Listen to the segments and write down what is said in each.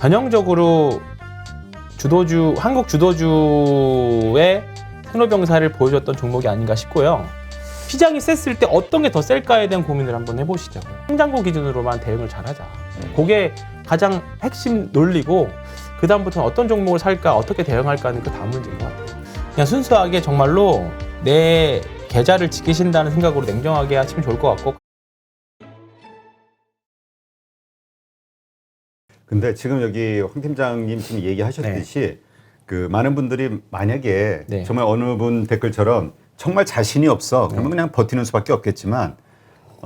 전형적으로 한국 주도주의 생로병사를 보여줬던 종목이 아닌가 싶고요. 시장이 셌을 때 어떤 게 더 셀까에 대한 고민을 한번 해보시죠. 성장고 기준으로만 대응을 잘하자. 그게 가장 핵심 논리고, 그 다음부터는 어떤 종목을 살까, 어떻게 대응할까는 그 다음 문제인 것 같아요. 그냥 순수하게 정말로 내 계좌를 지키신다는 생각으로 냉정하게 하시면 좋을 것 같고. 근데 지금 여기 황 팀장님 지금 얘기하셨듯이 그 많은 분들이 만약에 정말 어느 분 댓글처럼 정말 자신이 없어 그러면 그냥 버티는 수밖에 없겠지만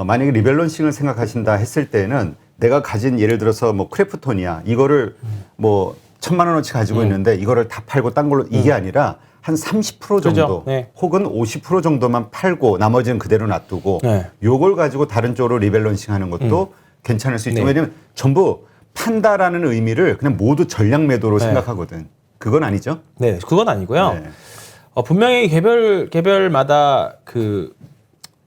만약에 리밸런싱을 생각하신다 했을 때는 내가 가진 예를 들어서 뭐 크래프톤이야 이거를 뭐 1,000만 원어치 가지고 있는데 이거를 다 팔고 딴 걸로 이게 아니라 한 30% 정도 혹은 50% 정도만 팔고 나머지는 그대로 놔두고 요걸 가지고 다른 쪽으로 리밸런싱 하는 것도 괜찮을 수 있죠. 왜냐면 전부 판다라는 의미를 그냥 모두 전략 매도로 생각하거든. 그건 아니죠? 네, 그건 아니고요. 분명히 개별마다 그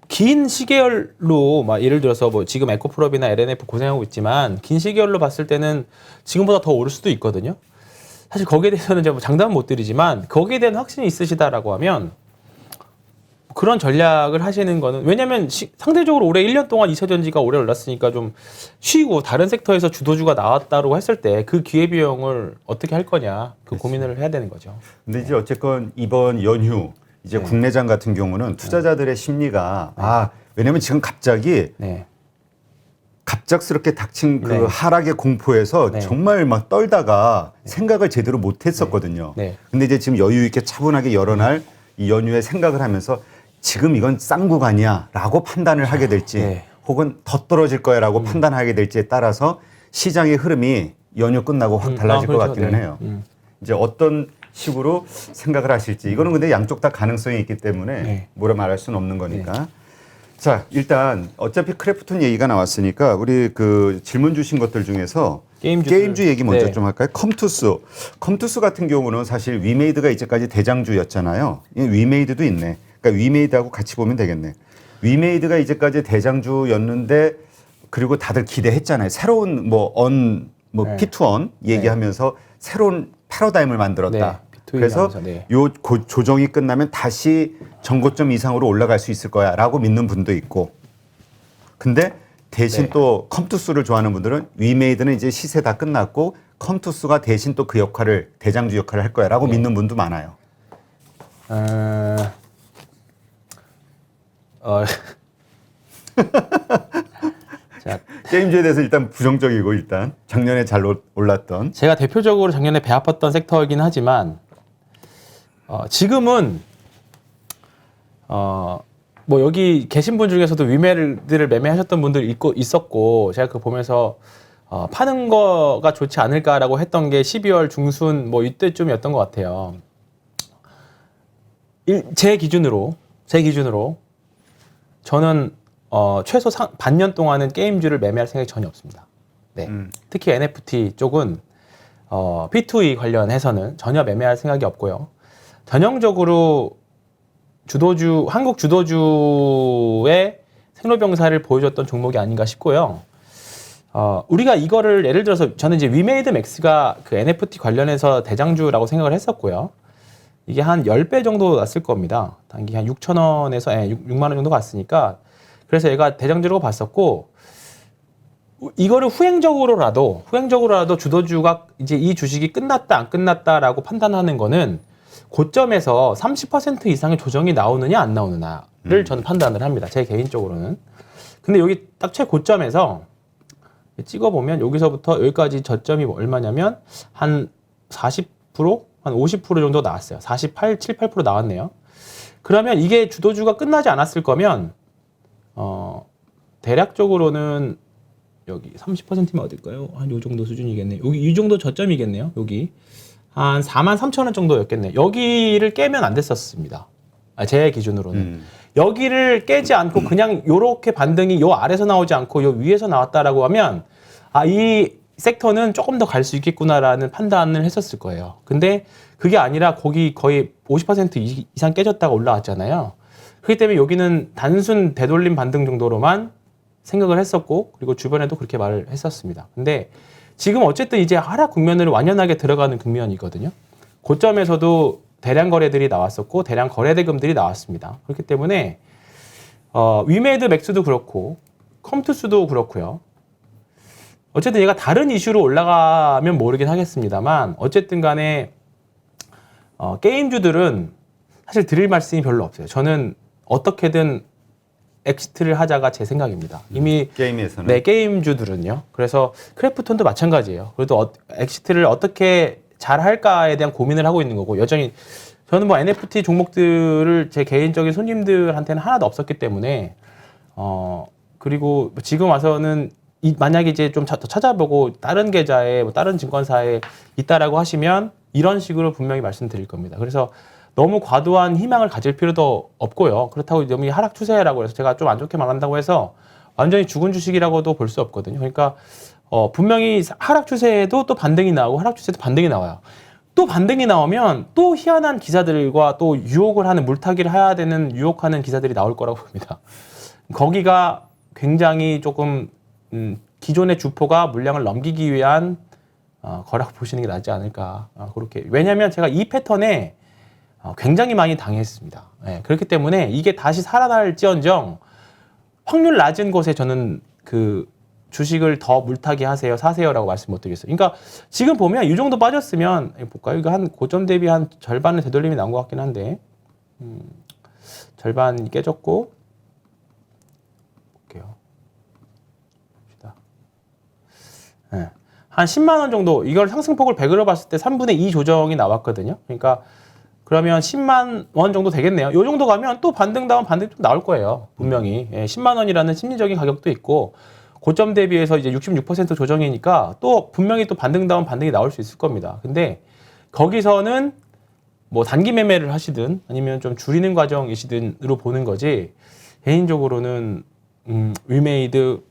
긴 시계열로 막 예를 들어서 뭐 지금 에코프롭이나 LNF 고생하고 있지만 긴 시계열로 봤을 때는 지금보다 더 오를 수도 있거든요. 사실 거기에 대해서는 제가 장담은 못 드리지만 거기에 대한 확신이 있으시다라고 하면 그런 전략을 하시는 거는, 왜냐면 상대적으로 올해 1년 동안 2차전지가 오래 올랐으니까 좀 쉬고 다른 섹터에서 주도주가 나왔다고 했을 때 그 기회비용을 어떻게 할 거냐 그 고민을 해야 되는 거죠. 근데 이제 어쨌건 이번 연휴 이제 국내장 같은 경우는 투자자들의 심리가 왜냐면 지금 갑자기 갑작스럽게 닥친 그 하락의 공포에서 정말 막 떨다가 생각을 제대로 못 했었거든요. 근데 이제 지금 여유 있게 차분하게 여러 날 이 연휴에 생각을 하면서 지금 이건 싼 구간이야 라고 판단을 하게 될지 혹은 더 떨어질 거야 라고 판단하게 될지에 따라서 시장의 흐름이 연휴 끝나고 확 달라질 것 같기는 해요. 이제 어떤 식으로 생각을 하실지 이거는 근데 양쪽 다 가능성이 있기 때문에 뭐라 말할 수는 없는 거니까. 자, 일단 어차피 크래프톤 얘기가 나왔으니까 우리 그 질문 주신 것들 중에서 게임주 얘기 먼저 좀 할까요? 컴투스 같은 경우는 사실 위메이드가 이제까지 대장주였잖아요. 위메이드도 있네. 그러니까 위메이드하고 같이 보면 되겠네. 위메이드가 이제까지 대장주였는데 그리고 다들 기대했잖아요. 새로운 P2원 얘기하면서 새로운 패러다임을 만들었다. 그래서 요 조정이 끝나면 다시 전고점 이상으로 올라갈 수 있을 거야 라고 믿는 분도 있고, 근데 대신 또 컴투스를 좋아하는 분들은 위메이드는 이제 시세 다 끝났고 컴투스가 대신 또 그 역할을 대장주 역할을 할 거야 라고 믿는 분도 많아요. 자, 게임주에 대해서 일단 부정적이고 일단 작년에 잘 올랐던, 제가 대표적으로 작년에 배 아팠던 섹터이긴 하지만 지금은 뭐 여기 계신 분 중에서도 위메이드를 매매하셨던 분들 있었고 제가 그거 보면서 파는 거가 좋지 않을까라고 했던 게 12월 중순 뭐 이때쯤이었던 것 같아요. 제 기준으로 저는 최소 반년 동안은 게임주를 매매할 생각이 전혀 없습니다. 특히 NFT 쪽은 P2E 관련해서는 전혀 매매할 생각이 없고요. 전형적으로 한국 주도주의 생로병사를 보여줬던 종목이 아닌가 싶고요. 우리가 이거를 예를 들어서 저는 이제 위메이드 맥스가 그 NFT 관련해서 대장주라고 생각을 했었고요. 이게 한 10배 정도 났을 겁니다. 단기 한 6,000원에서 6만 원 정도 갔으니까. 그래서 얘가 대장주라고 봤었고, 이거를 후행적으로라도 주도주가 이제 이 주식이 끝났다 안 끝났다라고 판단하는 거는 고점에서 30% 이상의 조정이 나오느냐 안 나오느냐를 저는 판단을 합니다. 제 개인적으로는. 근데 여기 딱 최고점에서 찍어보면 여기서부터 여기까지 저점이 얼마냐면 한 40%? 한 50% 정도 나왔어요. 7-8% 나왔네요. 그러면 이게 주도주가 끝나지 않았을 거면 대략적으로는 여기 30%면 어딜까요? 한 요 정도 수준이겠네요. 여기 이 정도 저점이겠네요. 여기 한 43,000원 정도였겠네요. 여기를 깨면 안 됐었습니다. 제 기준으로는. 여기를 깨지 않고 그냥 요렇게 반등이 요 아래서 나오지 않고 요 위에서 나왔다라고 하면 이 섹터는 조금 더 갈 수 있겠구나라는 판단을 했었을 거예요. 근데 그게 아니라 거기 거의 50% 이상 깨졌다가 올라왔잖아요. 그렇기 때문에 여기는 단순 되돌림 반등 정도로만 생각을 했었고, 그리고 주변에도 그렇게 말을 했었습니다. 근데 지금 어쨌든 이제 하락 국면으로 완연하게 들어가는 국면이거든요. 고점에서도 대량 거래들이 나왔었고 대량 거래 대금들이 나왔습니다. 그렇기 때문에 위메이드 맥스도 그렇고 컴투스도 그렇고요. 어쨌든 얘가 다른 이슈로 올라가면 모르긴 하겠습니다만 어쨌든 간에 게임주들은 사실 드릴 말씀이 별로 없어요. 저는 어떻게든 엑시트를 하자가 제 생각입니다. 이미 게임에서는 네, 게임주들은요. 그래서 크래프톤도 마찬가지예요. 그래도 엑시트를 어떻게 잘 할까에 대한 고민을 하고 있는 거고 여전히 저는 뭐 NFT 종목들을 제 개인적인 손님들한테는 하나도 없었기 때문에 그리고 지금 와서는 만약에 이제 좀 더 찾아보고 다른 계좌에 뭐 다른 증권사에 있다라고 하시면 이런 식으로 분명히 말씀드릴 겁니다. 그래서 너무 과도한 희망을 가질 필요도 없고요. 그렇다고 너무 하락 추세라고 해서 제가 좀 안 좋게 말한다고 해서 완전히 죽은 주식이라고도 볼 수 없거든요. 그러니까 분명히 하락 추세에도 또 반등이 나오고 하락 추세에도 반등이 나와요. 또 반등이 나오면 또 희한한 기사들과 또 유혹을 하는 물타기를 해야 되는 유혹하는 기사들이 나올 거라고 봅니다. 거기가 굉장히 조금 기존의 주포가 물량을 넘기기 위한 거라고 보시는 게 낫지 않을까 그렇게. 왜냐하면 제가 이 패턴에 굉장히 많이 당했습니다. 네, 그렇기 때문에 이게 다시 살아날지언정 확률 낮은 곳에 저는 그 주식을 더 물타기 하세요, 사세요라고 말씀 못 드리겠어요. 그러니까 지금 보면 이 정도 빠졌으면 볼까요? 이거 한 고점 대비 한 절반의 되돌림이 나온 것 같긴 한데 절반 깨졌고 볼게요. 봅시다. 네. 한 10만 원 정도 이걸 상승폭을 100으로 봤을 때 3분의 2 조정이 나왔거든요. 그러니까 그러면 10만 원 정도 되겠네요. 이 정도 가면 또 반등 다운 반등 좀 나올 거예요. 분명히. 예, 10만 원이라는 심리적인 가격도 있고 고점 대비해서 이제 66% 조정이니까 또 분명히 또 반등 다운 반등이 나올 수 있을 겁니다. 근데 거기서는 뭐 단기 매매를 하시든 아니면 좀 줄이는 과정이시든으로 보는 거지 개인적으로는 위메이드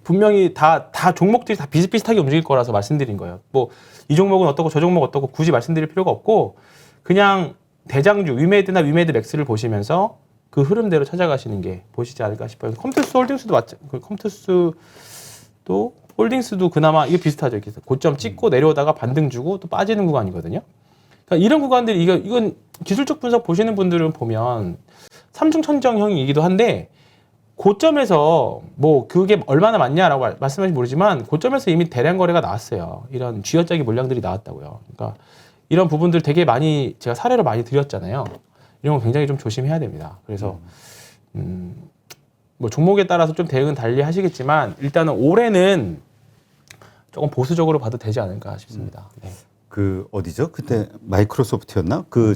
분명히 다 종목들이 다 비슷비슷하게 움직일 거라서 말씀드린 거예요. 뭐 이 종목은 어떻고 저 종목 어떻고 굳이 말씀드릴 필요가 없고 그냥 대장주 위메이드나 위메이드 맥스를 보시면서 그 흐름대로 찾아가시는 게 보시지 않을까 싶어요. 컴투스 홀딩스도 컴투스도 홀딩스도 그나마 이게 비슷하죠. 이렇게 고점 찍고 내려오다가 반등 주고 또 빠지는 구간이거든요. 그러니까 이런 구간들이 이건 기술적 분석 보시는 분들은 보면 삼중천정형이기도 한데 고점에서 뭐 그게 얼마나 많냐라고 말씀하시면 모르지만 고점에서 이미 대량 거래가 나왔어요. 이런 쥐어짜기 물량들이 나왔다고요. 그러니까 이런 부분들 되게 많이 제가 사례로 많이 드렸잖아요. 이런 거 굉장히 좀 조심해야 됩니다. 그래서 뭐 종목에 따라서 좀 대응은 달리 하시겠지만 일단은 올해는 조금 보수적으로 봐도 되지 않을까 싶습니다. 네. 그 어디죠? 그때 마이크로소프트였나? 그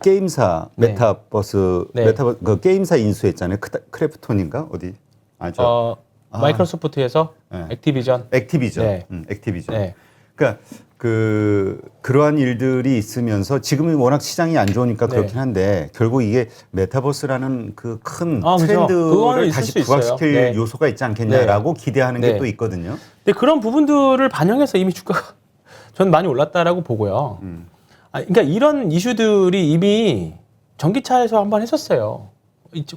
게임사 네. 메타버스 네. 그 게임사 인수했잖아요. 크래프톤인가 어디? 아죠. 마이크로소프트에서 네. 액티비전. 액티비전. 네. 액티비전. 네. 그러니까 그러한 일들이 있으면서 지금은 워낙 시장이 안 좋으니까 네. 그렇긴 한데 결국 이게 메타버스라는 그 큰 그렇죠. 트렌드를 그거는 있을 다시 수 있어요. 부각시킬 네. 요소가 있지 않겠냐라고 기대하는 네. 게 또 있거든요. 근데 그런 부분들을 반영해서 이미 주가가 저는 많이 올랐다라고 보고요. 그러니까 이런 이슈들이 이미 전기차에서 한번 했었어요.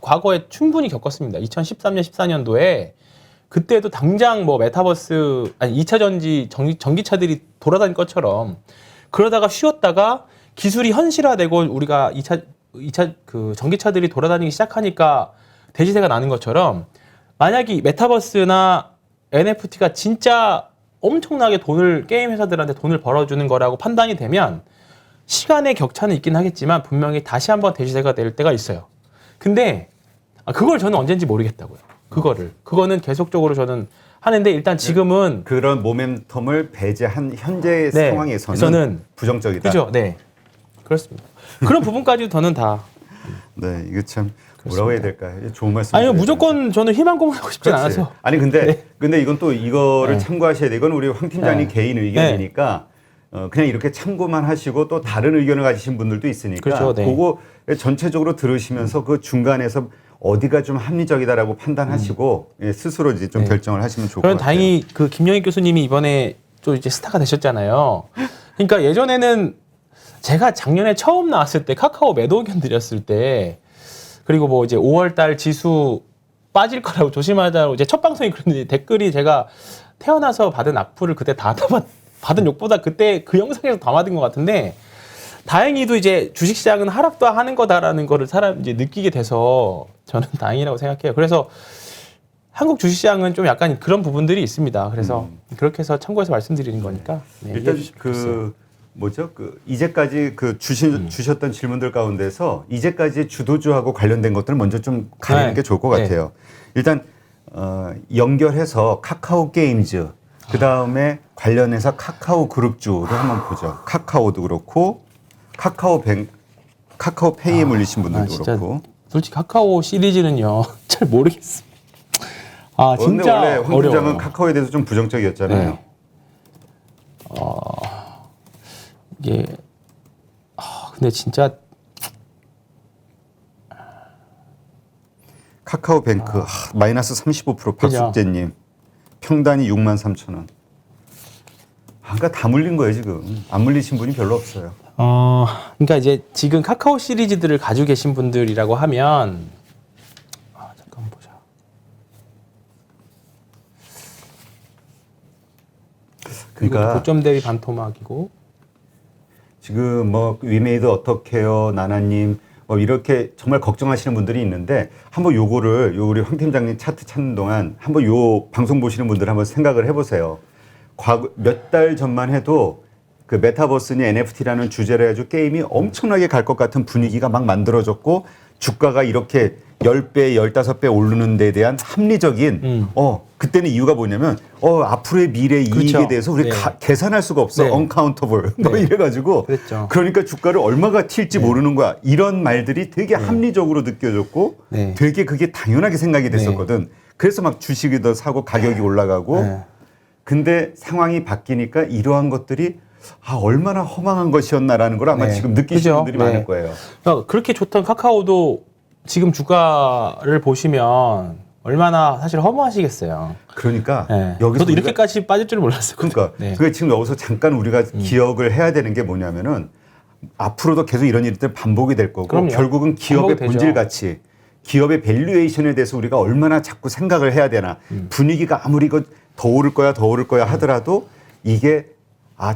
과거에 충분히 겪었습니다. 2013년, 14년도에 그때도 당장 뭐 메타버스, 아니 2차 전기차들이 돌아다닐 것처럼 그러다가 쉬었다가 기술이 현실화되고 우리가 2차 그 전기차들이 돌아다니기 시작하니까 대시세가 나는 것처럼 만약에 메타버스나 NFT가 진짜 엄청나게 게임 회사들한테 돈을 벌어주는 거라고 판단이 되면 시간의 격차는 있긴 하겠지만 분명히 다시 한번 대시세가 될 때가 있어요. 근데 그걸 저는 언젠지 모르겠다고요. 그거는 계속적으로 저는 하는데 일단 지금은 그런 모멘텀을 배제한 현재 네, 상황에서는 부정적이다. 그죠? 네, 그렇습니다. 그런 부분까지도 저는 다. 네, 이거 참 뭐라고 해야 될까? 좋은 말씀. 아니요, 무조건 저는 희망 고문하고 싶진 않아서. 아니 근데 이건 또 이거를 참고하셔야 돼. 이건 우리 황 팀장님 개인 의견이니까 그냥 이렇게 참고만 하시고 또 다른 의견을 가지신 분들도 있으니까 그렇죠, 네. 그거 전체적으로 들으시면서 그 중간에서 어디가 좀 합리적이다라고 판단하시고 스스로 이제 좀 결정을 하시면 좋을 것 같아요. 저는 다행히 그 김영익 교수님이 이번에 또 이제 스타가 되셨잖아요. 그러니까 예전에는 제가 작년에 처음 나왔을 때 카카오 매도 의견 드렸을 때 그리고 뭐 이제 5월달 지수 빠질 거라고 조심하자고 이제 첫 방송이 그랬는데 댓글이 제가 태어나서 받은 악플을 그때 다 받은 욕보다 그때 그 영상에서 다 받은 것 같은데 다행히도 이제 주식시장은 하락도 하는 거다라는 거를 사람 이제 느끼게 돼서 저는 다행이라고 생각해요. 그래서 한국 주식시장은 좀 약간 그런 부분들이 있습니다. 그래서 그렇게 해서 참고해서 말씀드리는 거니까. 네, 일단 이제까지 주셨던 질문들 가운데서 이제까지 주도주하고 관련된 것들을 먼저 좀 가리는 네. 게 좋을 것 같아요. 일단 연결해서 카카오 게임즈 그 다음에 관련해서 카카오 그룹주를 한번 보죠. 카카오도 그렇고 카카오페이에 물리신 분들도 그렇고. 솔직히 카카오 시리즈는요 잘 모르겠습니다. 진짜 원래 홍 어려워요. 부장은 카카오에 대해서 좀 부정적이었잖아요. 네. 이게 근데 진짜 카카오뱅크 마이너스 35% 박숙재님 평단이 63,000원. 그러니까 다 물린 거예요 지금. 안 물리신 분이 별로 없어요. 그러니까 이제 지금 카카오 시리즈들을 가지고 계신 분들이라고 하면 잠깐 보자. 그러니까 고점 대비 반토막이고 지금 뭐 위메이드 어떻게요 나나님 뭐 이렇게 정말 걱정하시는 분들이 있는데 한번 요거를 우리 황 팀장님 차트 찾는 동안 한번 요 방송 보시는 분들 한번 생각을 해보세요. 과거 몇 달 전만 해도 그 메타버스니 NFT라는 주제로 해가지고 게임이 엄청나게 갈 것 같은 분위기가 막 만들어졌고 주가가 이렇게 10배, 15배 오르는 데에 대한 합리적인 그때는 이유가 뭐냐면 앞으로의 미래 이익에 대해서 우리 계산할 수가 없어. uncountable. 뭐 이래가지고 그랬죠. 그러니까 주가를 얼마가 튈지 모르는 거야. 이런 말들이 되게 합리적으로 느껴졌고 되게 그게 당연하게 생각이 됐었거든. 그래서 막 주식이 더 사고 가격이 올라가고 근데 상황이 바뀌니까 이러한 것들이 얼마나 허망한 것이었나라는 걸 아마 지금 느끼시는 분들이 많을 거예요. 그러니까 그렇게 좋던 카카오도 지금 주가를 보시면 얼마나 사실 허무하시겠어요. 그러니까 여기서 저도 이렇게까지 빠질 줄 몰랐어요. 그러니까 그게 지금 여기서 잠깐 우리가 기억을 해야 되는 게 뭐냐면은 앞으로도 계속 이런 일들 반복이 될 거고 그럼요. 결국은 기업의 본질 가치, 기업의 밸류에이션에 대해서 우리가 얼마나 자꾸 생각을 해야 되나. 분위기가 아무리 더 오를 거야 하더라도 이게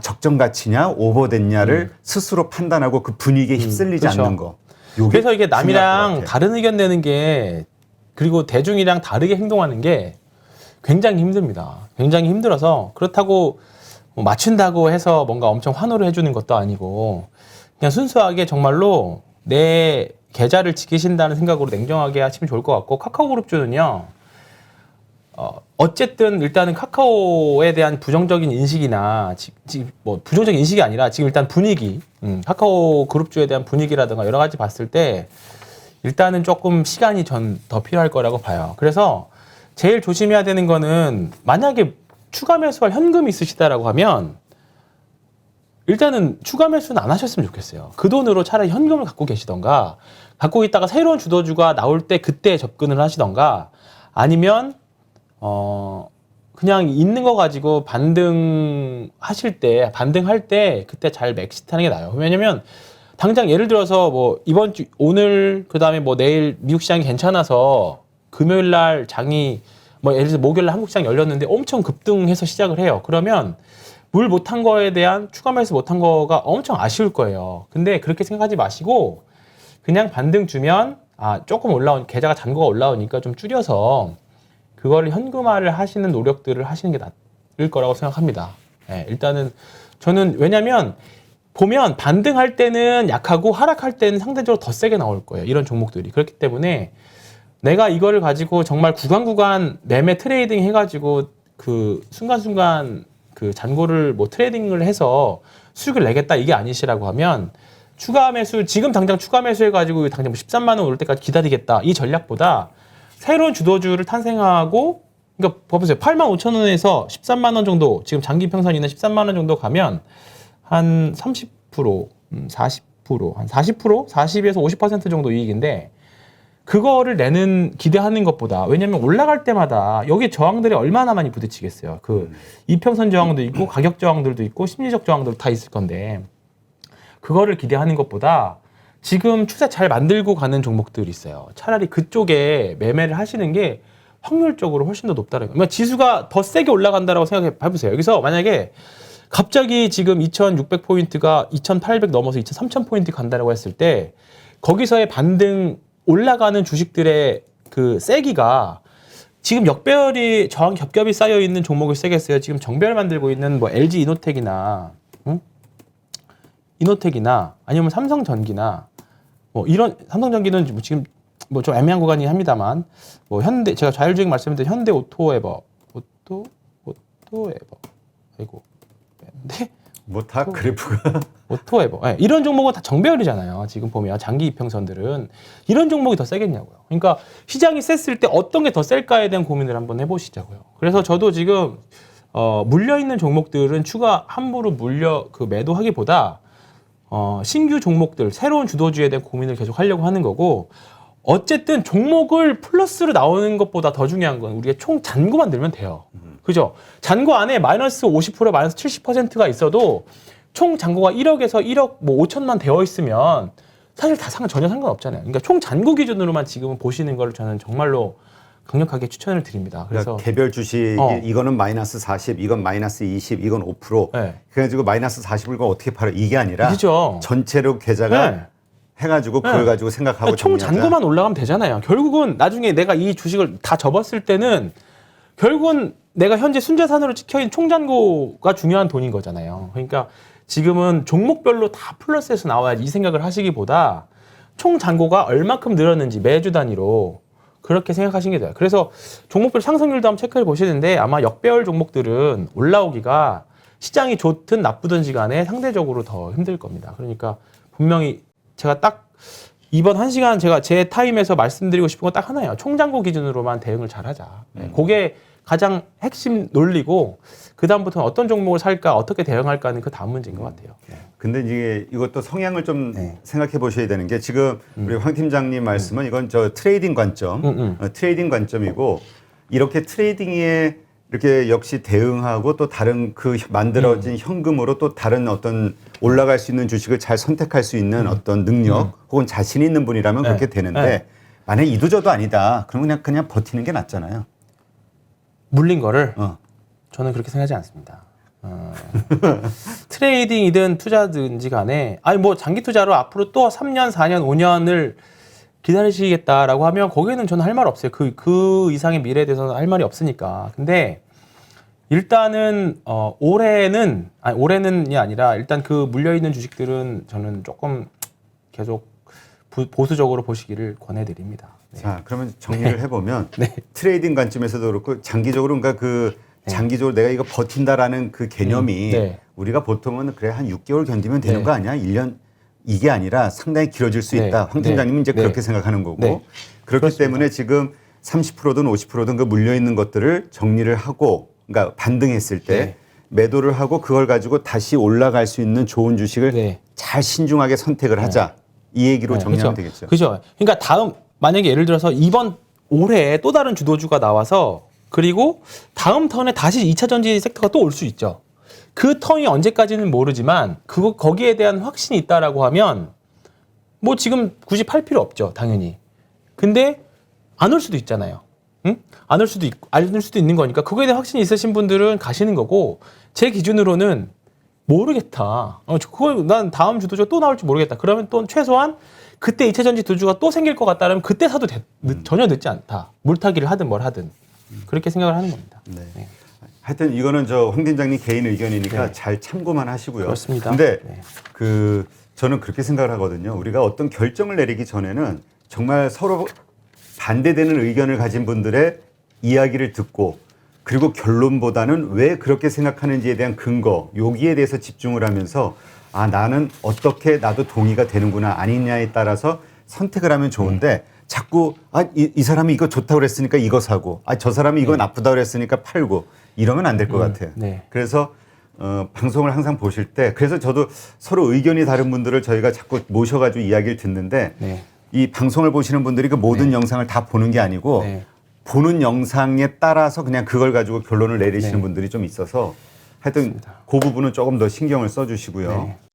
적정 가치냐 오버됐냐를 스스로 판단하고 그 분위기에 휩쓸리지 않는 거. 그래서 이게 남이랑 다른 의견 내는 게 그리고 대중이랑 다르게 행동하는 게 굉장히 힘듭니다. 굉장히 힘들어서 그렇다고 뭐 맞춘다고 해서 뭔가 엄청 환호를 해주는 것도 아니고 그냥 순수하게 정말로 내 계좌를 지키신다는 생각으로 냉정하게 하시면 좋을 것 같고 카카오그룹주는요. 어쨌든 일단은 카카오에 대한 부정적인 인식이나 뭐 부정적인 인식이 아니라 지금 일단 분위기, 카카오 그룹주에 대한 분위기라든가 여러 가지 봤을 때 일단은 조금 시간이 전 더 필요할 거라고 봐요. 그래서 제일 조심해야 되는 거는 만약에 추가 매수할 현금이 있으시다라고 하면 일단은 추가 매수는 안 하셨으면 좋겠어요. 그 돈으로 차라리 현금을 갖고 계시던가 갖고 있다가 새로운 주도주가 나올 때 그때 접근을 하시던가 아니면 그냥 있는 거 가지고 반등할 때 그때 잘 맥시트하는 게 나아요. 왜냐면 당장 예를 들어서 뭐 이번 주 오늘 그다음에 뭐 내일 미국 시장이 괜찮아서 금요일 날 장이 뭐 예를 들어서 목요일 날 한국 시장 열렸는데 엄청 급등해서 시작을 해요. 그러면 물 못한 거에 대한 추가 매수 못한 거가 엄청 아쉬울 거예요. 근데 그렇게 생각하지 마시고 그냥 반등 주면 조금 계좌가 잔고가 올라오니까 좀 줄여서 그거를 현금화를 하시는 노력들을 하시는 게 나을 거라고 생각합니다. 일단은 저는 왜냐면 보면 반등할 때는 약하고 하락할 때는 상대적으로 더 세게 나올 거예요. 이런 종목들이. 그렇기 때문에 내가 이거를 가지고 정말 구간 매매 트레이딩 해가지고 그 순간순간 그 잔고를 뭐 트레이딩을 해서 수익을 내겠다 이게 아니시라고 하면 추가 매수, 지금 당장 추가 매수해가지고 당장 13만 원 오를 때까지 기다리겠다 이 전략보다 새로운 주도주를 탄생하고 그러니까 봐보세요. 85,000원에서 13만 원 정도 지금 장기 평선이나 13만 원 정도 가면 한 30%, 40%, 한 40%, 40에서 50% 정도 이익인데 그거를 기대하는 것보다 왜냐면 올라갈 때마다 여기 저항들이 얼마나 많이 부딪히겠어요. 그 이평선 저항도 있고 가격 저항들도 있고 심리적 저항들도 다 있을 건데 그거를 기대하는 것보다 지금 추세 잘 만들고 가는 종목들이 있어요. 차라리 그쪽에 매매를 하시는 게 확률적으로 훨씬 더 높다는 거예요. 그러니까 지수가 더 세게 올라간다라고 생각해 보세요. 여기서 만약에 갑자기 지금 2,600포인트가 2,800 넘어서 2,300포인트 간다라고 했을 때 거기서의 반등 올라가는 주식들의 그 세기가 지금 역배열이 저항 겹겹이 쌓여 있는 종목을 세겠어요. 지금 정배열 만들고 있는 뭐 LG 이노텍이나 이노텍이나 아니면 삼성전기나 뭐 이런 삼성전기는 뭐 지금 뭐 좀 애매한 구간이긴 합니다만 뭐 현대 제가 자율주행 말씀드린 현대 오토에버 아이고 근데 뭐 다 그래프가 오토에버 네, 이런 종목은 다 정배열이잖아요. 지금 보면 장기 이평선들은 이런 종목이 더 세겠냐고요. 그러니까 시장이 셌을 때 어떤 게 더 셀까에 대한 고민을 한번 해보시자고요. 그래서 저도 지금 물려 있는 종목들은 추가 함부로 매도하기보다 신규 종목들 새로운 주도주에 대한 고민을 계속 하려고 하는 거고 어쨌든 종목을 플러스로 나오는 것보다 더 중요한 건 우리가 총 잔고만 들면 돼요. 그죠? 잔고 안에 마이너스 50%, 마이너스 70%가 있어도 총 잔고가 1억에서 1억 뭐 5천만 되어 있으면 사실 다 전혀 상관없잖아요. 그러니까 총 잔고 기준으로만 지금은 보시는 걸 저는 정말로 강력하게 추천을 드립니다. 그래서 그러니까 개별 주식 이거는 마이너스 40, 이건 마이너스 20, 이건 5%. 네. 그래가지고 마이너스 40을 어떻게 팔아? 이게 아니라 그죠? 전체로 계좌가 네. 해가지고 그걸 가지고 생각하고 총 잔고만 올라가면 되잖아요. 결국은 나중에 내가 이 주식을 다 접었을 때는 결국은 내가 현재 순자산으로 찍혀있는 총잔고가 중요한 돈인 거잖아요. 그러니까 지금은 종목별로 다 플러스에서 나와야지 이 생각을 하시기보다 총잔고가 얼마큼 늘었는지 매주 단위로 그렇게 생각하시는 게 돼요. 그래서 종목별 상승률도 한번 체크해 보시는데 아마 역배열 종목들은 올라오기가 시장이 좋든 나쁘든지 간에 상대적으로 더 힘들 겁니다. 그러니까 분명히 제가 딱 이번 1시간 제가 제 타임에서 말씀드리고 싶은 건 딱 하나예요. 총잔고 기준으로만 대응을 잘 하자. 그게 가장 핵심 논리고 그다음부터는 어떤 종목을 살까 어떻게 대응할까는 그 다음 문제인 것 같아요. 근데 이게 이것도 성향을 좀 생각해 보셔야 되는 게 지금 우리 황 팀장님 말씀은 이건 저 트레이딩 관점, 트레이딩 관점이고 이렇게 트레이딩에 이렇게 역시 대응하고 또 다른 그 만들어진 현금으로 또 다른 어떤 올라갈 수 있는 주식을 잘 선택할 수 있는 어떤 능력 혹은 자신 있는 분이라면 그렇게 되는데 만약에 이도저도 아니다. 그러면 그냥 버티는 게 낫잖아요. 물린 거를 저는 그렇게 생각하지 않습니다. 트레이딩이든 투자든지 간에 아니 뭐 장기 투자로 앞으로 또 3년, 4년, 5년을 기다리시겠다라고 하면 거기에는 저는 할 말 없어요. 그 이상의 미래에 대해서는 할 말이 없으니까. 근데 일단은 올해는이 아니라 일단 그 물려 있는 주식들은 저는 조금 계속 보수적으로 보시기를 권해드립니다. 네. 자, 그러면 정리를 해보면 트레이딩 관점에서도 그렇고 장기적으로 그러니까 장기적으로 내가 이거 버틴다라는 그 개념이 우리가 보통은 그래 한 6개월 견디면 되는 거 아니야? 1년 이게 아니라 상당히 길어질 수 있다. 황 팀장님은 이제 그렇게 생각하는 거고 그렇기 그렇습니다. 때문에 지금 30%든 50%든 그 물려 있는 것들을 정리를 하고 그러니까 반등했을 때 매도를 하고 그걸 가지고 다시 올라갈 수 있는 좋은 주식을 잘 신중하게 선택을 하자. 이 얘기로 정리하면 되겠죠. 그죠. 그러니까 만약에 예를 들어서 이번 올해에 또 다른 주도주가 나와서 그리고 다음 턴에 다시 2차 전지 섹터가 또 올 수 있죠. 그 턴이 언제까지는 모르지만 거기에 대한 확신이 있다라고 하면 뭐 지금 굳이 팔 필요 없죠. 당연히. 근데 안 올 수도 있잖아요. 응? 안 올 수도 있는 거니까 그거에 대한 확신이 있으신 분들은 가시는 거고 제 기준으로는 모르겠다. 그걸 난 다음 주도주가 또 나올지 모르겠다. 그러면 또 최소한 그때 2차 전지 주도주가 또 생길 것 같다면 그때 사도 전혀 늦지 않다. 물타기를 하든 뭘 하든 그렇게 생각을 하는 겁니다. 네. 하여튼 이거는 황 팀장님 개인 의견이니까 잘 참고만 하시고요. 그렇습니다. 근데 저는 그렇게 생각을 하거든요. 우리가 어떤 결정을 내리기 전에는 정말 서로 반대되는 의견을 가진 분들의 이야기를 듣고 그리고 결론보다는 왜 그렇게 생각하는지에 대한 근거, 여기에 대해서 집중을 하면서 나는 어떻게 나도 동의가 되는구나 아니냐에 따라서 선택을 하면 좋은데 자꾸 이 사람이 이거 좋다고 그랬으니까 이거 사고 저 사람이 이거 나쁘다고 그랬으니까 팔고 이러면 안 될 것 같아요. 그래서 방송을 항상 보실 때 그래서 저도 서로 의견이 다른 분들을 저희가 자꾸 모셔가지고 이야기를 듣는데 이 방송을 보시는 분들이 그 모든 영상을 다 보는 게 아니고 보는 영상에 따라서 그냥 그걸 가지고 결론을 내리시는 분들이 좀 있어서 하여튼 그 부분은 조금 더 신경을 써주시고요.